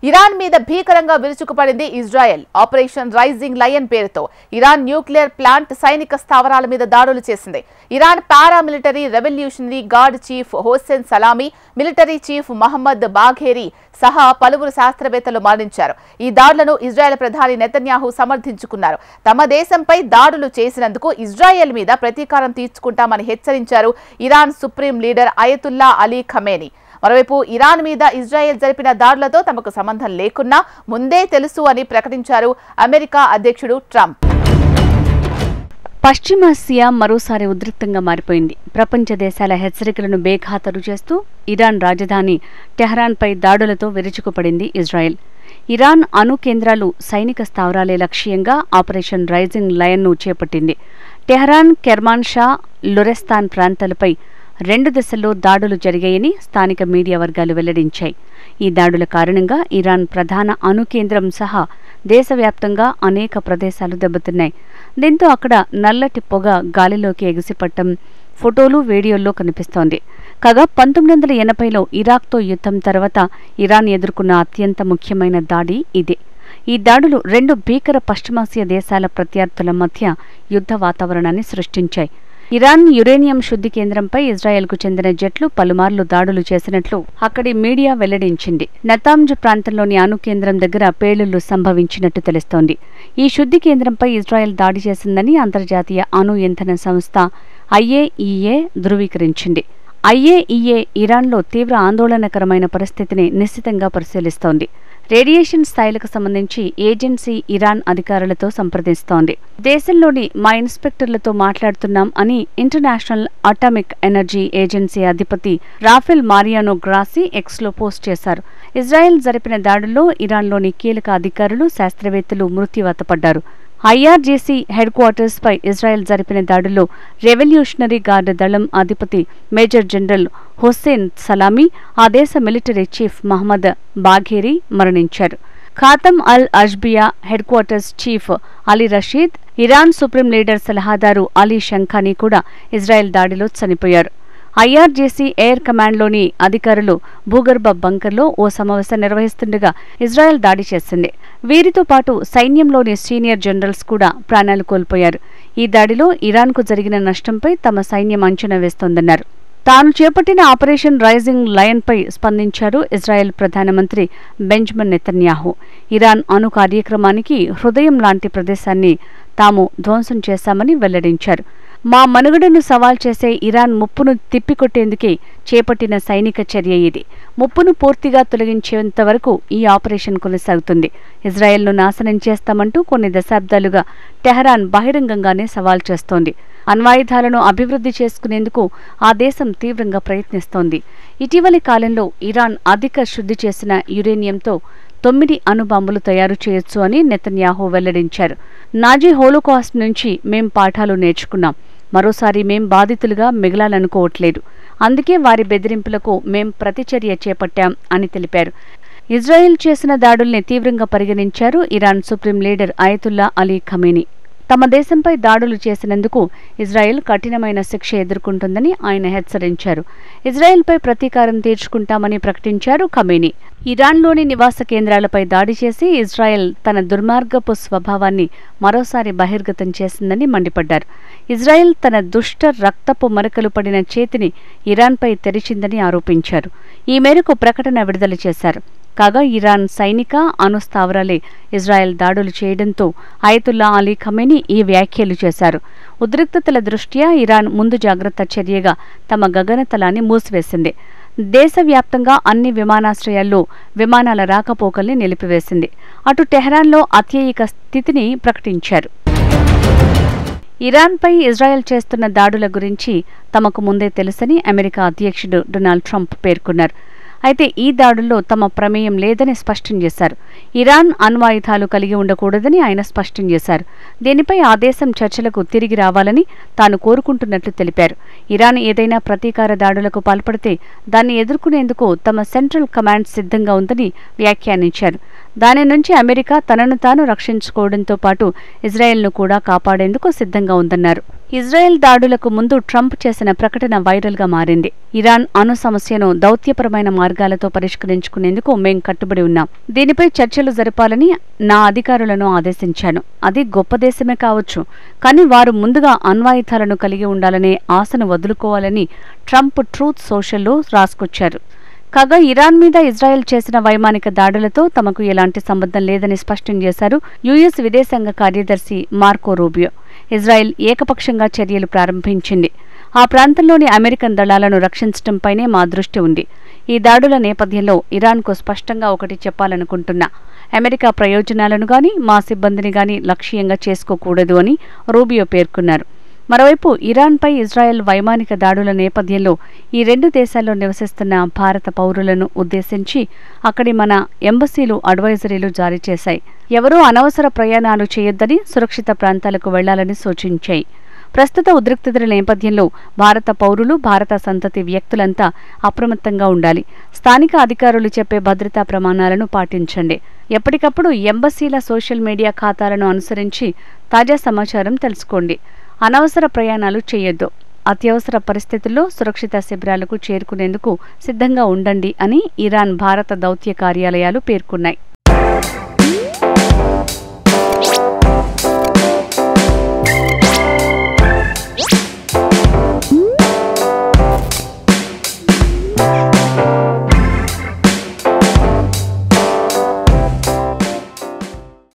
Iran మీద భీకరంగా విరుచుకుపడింది ఇజ్రాయెల్. ఆపరేషన్ రైజింగ్ లయన్ పేరుతో ఇరాన్ న్యూక్లియర్ ప్లాంట్, సైనిక స్థావరాల మీద దాడులు చేసింది. Iran paramilitary revolutionary guard chief Hossein Salami, military chief Mohammad Bagheri సహా పలువురు శాస్త్రవేత్తలు మరణించారు. ఈ దాడులను ఇజ్రాయెల్ ప్రధాని నెతన్యాహు సమర్థించుకున్నారు. తమ దేశంపై దాడులు చేసినందుకు ఇజ్రాయెల్ మీద ప్రతీకారం తీర్చుకుంటామని హెచ్చరించారు Iran supreme leader Ayatollah Ali Khamenei. మరోవైపు ఇరాన్ మీద ఇజ్రాయెల్ జరిపిన దాడులతో తమకు సంబంధం లేకున్నా ముందే తెలుసు అని ప్రకటించారు అమెరికా అధ్యక్షుడు ట్రంప్. పశ్చిమాసియా మరోసారి ఉద్రిక్తంగా మారిపోయింది. ప్రపంచ దేశాల హెచ్చరికలను బేఖాతరు చేస్తూ ఇరాన్ రాజధాని టెహరాన్పై దాడులతో విరుచుకుపడింది ఇజ్రాయెల్. ఇరాన్ అణు కేంద్రాలు, సైనిక స్థావరాలే లక్ష్యంగా ఆపరేషన్ రైజింగ్ లయన్ను చేపట్టింది. టెహరాన్, కెర్మాన్షా, లొరెస్తాన్ ప్రాంతాలపై 2 దశల్లో దాడులు జరిగాయని స్థానిక మీడియా వర్గాలు వెల్లడించాయి. ఈ దాడుల కారణంగా ఇరాన్ ప్రధాన అణు కేంద్రం సహా దేశవ్యాప్తంగా అనేక ప్రదేశాలు దెబ్బతిన్నాయి. దీంతో అక్కడ నల్లటి పొగ గాలిలోకి ఎగిసిపట్టం ఫోటోలు, వీడియోల్లో కనిపిస్తోంది. కాగా 1980లో ఇరాక్తో యుద్ధం తర్వాత ఇరాన్ ఎదుర్కొన్న అత్యంత ముఖ్యమైన దాడి ఇదే. ఈ దాడులు 2 భీకర పశ్చిమాసియా దేశాల ప్రత్యర్థుల మధ్య యుద్ధ వాతావరణాన్ని సృష్టించాయి. ఇరాన్ యురేనియం శుద్ధి కేంద్రంపై ఇజ్రాయెల్కు చెందిన జెట్లు పలుమార్లు దాడులు చేసినట్లు అక్కడి మీడియా వెల్లడించింది. నతాంజ్ ప్రాంతంలోని అణు కేంద్రం దగ్గర పేలుళ్లు సంభవించినట్టు తెలుస్తోంది. ఈ శుద్ధి కేంద్రంపై ఇజ్రాయెల్ దాడి చేసిందని అంతర్జాతీయ అణు ఇంధన సంస్థ IAEA ధృవీకరించింది. IAEA ఇరాన్లో తీవ్ర ఆందోళనకరమైన పరిస్థితిని నిశ్చితంగా పరిశీలిస్తోంది. రేడియేషన్ స్థాయిలకు సంబంధించి ఏజెన్సీ ఇరాన్ అధికారులతో సంప్రదిస్తోంది. దేశంలోని మా ఇన్స్పెక్టర్లతో మాట్లాడుతున్నాం అని ఇంటర్నేషనల్ అటామిక్ ఎనర్జీ ఏజెన్సీ అధిపతి రాఫెల్ మారియానో గ్రాసీ ఎక్స్లో పోస్ట్ చేశారు. ఇజ్రాయెల్ జరిపిన దాడుల్లో ఇరాన్లోని కీలక అధికారులు, శాస్త్రవేత్తలు మృత్యువాత పడ్డారు. IRGC హెడ్ క్వార్టర్స్ పై ఇజ్రాయెల్ జరిపిన దాడుల్లో రెవల్యూషనరీ గార్డ్ దళం అధిపతి మేజర్ జనరల్ హోసెన్ సలామీ, ఆ దేశ మిలిటరీ చీఫ్ మహమ్మద్ బాఘేరీ మరణించారు. Khatam al Anbiya headquarters chief Ali Rashid, Iran supreme leader సలహాదారు అలీ షంఖానీ కూడా ఇజ్రాయెల్ దాడిలో చనిపోయారు. IRGC ఎయిర్ కమాండ్లోని అధికారులు భూగర్భ బంకర్లో ఓ సమావేశం నిర్వహిస్తుండగా ఇజ్రాయెల్ దాడి చేసింది. వీరితో పాటు సైన్యంలోని సీనియర్ జనరల్స్ కూడా ప్రాణాలు కోల్పోయారు. ఈ దాడిలో ఇరాన్కు జరిగిన నష్టంపై తమ సైన్యం అంచనా వేస్తోందన్నారు. తాను చేపట్టిన ఆపరేషన్ రైజింగ్ లయన్పై స్పందించారు ఇజ్రాయెల్ ప్రధానమంత్రి బెంజమిన్ నెతన్యాహు. ఇరాన్ అణు కార్యక్రమానికి హృదయం లాంటి ప్రదేశాన్ని తాము ధ్వంసం చేశామని వెల్లడించారు. మా మనుగడను సవాల్ చేసే ఇరాన్ ముప్పును తిప్పికొట్టేందుకే చేపట్టిన సైనిక చర్య ఇది. ముప్పును పూర్తిగా తొలగించేంత వరకు ఈ ఆపరేషన్ కొనసాగుతుంది. ఇజ్రాయెల్ను నాశనం చేస్తామంటూ కొన్ని దశాబ్దాలుగా టెహరాన్ బహిరంగంగానే సవాల్ చేస్తోంది. అణ్వాయుధాలను అభివృద్ధి చేసుకునేందుకు ఆ దేశం తీవ్రంగా ప్రయత్నిస్తోంది. ఇటీవలి కాలంలో ఇరాన్ అధిక శుద్ధి చేసిన యురేనియంతో 9 అణుబాంబులు తయారు చేయొచ్చు అని నెతన్యాహు వెల్లడించారు. నాజీ హోలోకాస్ట్ నుంచి మేం పాఠాలు నేర్చుకున్నాం. మరోసారి మేం బాధితులుగా మిగలాలనుకోవట్లేదు. అందుకే వారి బెదిరింపులకు మేం ప్రతిచర్య చేపట్టాం అని తెలిపారు. ఇజ్రాయెల్ చేసిన దాడుల్ని తీవ్రంగా పరిగణించారు Iran supreme leader Ayatollah Ali Khamenei. తమ దేశంపై దాడులు చేసినందుకు ఇజ్రాయెల్ కఠినమైన శిక్ష ఎదుర్కొంటుందని ఆయన హెచ్చరించారు. ఇజ్రాయెల్పై ప్రతీకారం తీర్చుకుంటామని ప్రకటించారు ఖమేనీ. ఇరాన్లోని నివాస కేంద్రాలపై దాడి చేసి ఇజ్రాయెల్ తన దుర్మార్గపు స్వభావాన్ని మరోసారి బహిర్గతం చేసిందని మండిపడ్డారు. ఇజ్రాయెల్ తన దుష్ట రక్తపు మరకలు పడిన చేతిని ఇరాన్పై తెరిచిందని ఆరోపించారు. ఈ మేరకు ప్రకటన విడుదల చేశారు. కాగా ఇరాన్ సైనిక, అణు స్థావరాలే ఇజ్రాయెల్ దాడులు చేయడంతో అయతుల్లా అలీ ఖమేనీ ఈ వ్యాఖ్యలు చేశారు. ఉద్రిక్తతల దృష్ట్యా ఇరాన్ ముందు జాగ్రత్త చర్యగా తమ గగనతలాన్ని మూసివేసింది. దేశవ్యాప్తంగా అన్ని విమానాశ్రయాల్లో విమానాల రాకపోకల్ని నిలిపివేసింది. అటు టెహరాన్లో అత్యయిక స్థితిని ప్రకటించారు. ఇరాన్పై ఇజ్రాయెల్ చేస్తున్న దాడుల గురించి తమకు ముందే తెలుసని అమెరికా అధ్యక్షుడు డొనాల్డ్ ట్రంప్ పేర్కొన్నారు. అయితే ఈ దాడుల్లో తమ ప్రమేయం లేదని స్పష్టం చేశారు. ఇరాన్ అణ్వాయుధాలు కలిగి ఉండకూడదని ఆయన స్పష్టం చేశారు. దీనిపై ఆ దేశం చర్చలకు తిరిగి రావాలని తాను కోరుకుంటున్నట్లు తెలిపారు. ఇరాన్ ఏదైనా ప్రతీకార దాడులకు పాల్పడితే దాన్ని ఎదుర్కొనేందుకు తమ సెంట్రల్ కమాండ్ సిద్ధంగా ఉందని వ్యాఖ్యానించారు. దాని నుంచి అమెరికా తనను తాను రక్షించుకోవడంతో పాటు ఇజ్రాయెల్ను కూడా కాపాడేందుకు సిద్ధంగా ఉందన్నారు. ఇజ్రాయెల్ దాడులకు ముందు ట్రంప్ చేసిన ప్రకటన వైరల్గా మారింది. ఇరాన్ అణు సమస్యను దౌత్యపరమైన మార్గాలతో పరిష్కరించుకునేందుకు మేం కట్టుబడి ఉన్నాం. దీనిపై చర్చలు జరపాలని నా అధికారులను ఆదేశించాను. అది గొప్ప దేశమే కావచ్చు, కానీ వారు ముందుగా అణ్వాయుధాలను కలిగి ఉండాలనే ఆశను వదులుకోవాలని ట్రంప్ ట్రూత్ సోషల్లో రాసుకొచ్చారు. కాగా ఇరాన్ మీద ఇజ్రాయెల్ చేసిన వైమానిక దాడులతో తమకు ఎలాంటి సంబంధం లేదని స్పష్టం చేశారు యుఎస్ విదేశాంగ కార్యదర్శి మార్కో రూబియో. ఇజ్రాయెల్ ఏకపక్షంగా చర్యలు ప్రారంభించింది. ఆ ప్రాంతంలోని అమెరికన్ దళాలను రక్షించడంపైనే మా దృష్టి ఉంది. ఈ దాడుల నేపథ్యంలో ఇరాన్కు స్పష్టంగా ఒకటి చెప్పాలనుకుంటున్నా. అమెరికా ప్రయోజనాలను గాని మా సిబ్బందిని గాని లక్ష్యంగా చేసుకోకూడదు అని రూబియో పేర్కొన్నారు. మరోవైపు ఇరాన్పై ఇజ్రాయెల్ వైమానిక దాడుల నేపథ్యంలో ఈ రెండు దేశాల్లో నివసిస్తున్న భారత పౌరులను ఉద్దేశించి అక్కడి మన ఎంబసీలు అడ్వైజరీలు జారీ చేశాయి. ఎవరూ అనవసర ప్రయాణాలు చేయొద్దని, సురక్షిత ప్రాంతాలకు వెళ్లాలని సూచించాయి. ప్రస్తుత ఉద్రిక్తతల నేపథ్యంలో భారత పౌరులు, భారత సంతతి వ్యక్తులంతా అప్రమత్తంగా ఉండాలి. స్థానిక అధికారులు చెప్పే భద్రతా ప్రమాణాలను పాటించండి. ఎప్పటికప్పుడు ఎంబసీల సోషల్ మీడియా ఖాతాలను అనుసరించి తాజా సమాచారం తెలుసుకోండి. అనవసర ప్రయాణాలు చేయొద్దు. అత్యవసర పరిస్థితుల్లో సురక్షిత శిబిరాలకు చేరుకునేందుకు సిద్ధంగా ఉండండి అని ఇరాన్, భారత దౌత్య కార్యాలయాలు పేర్కొన్నాయి.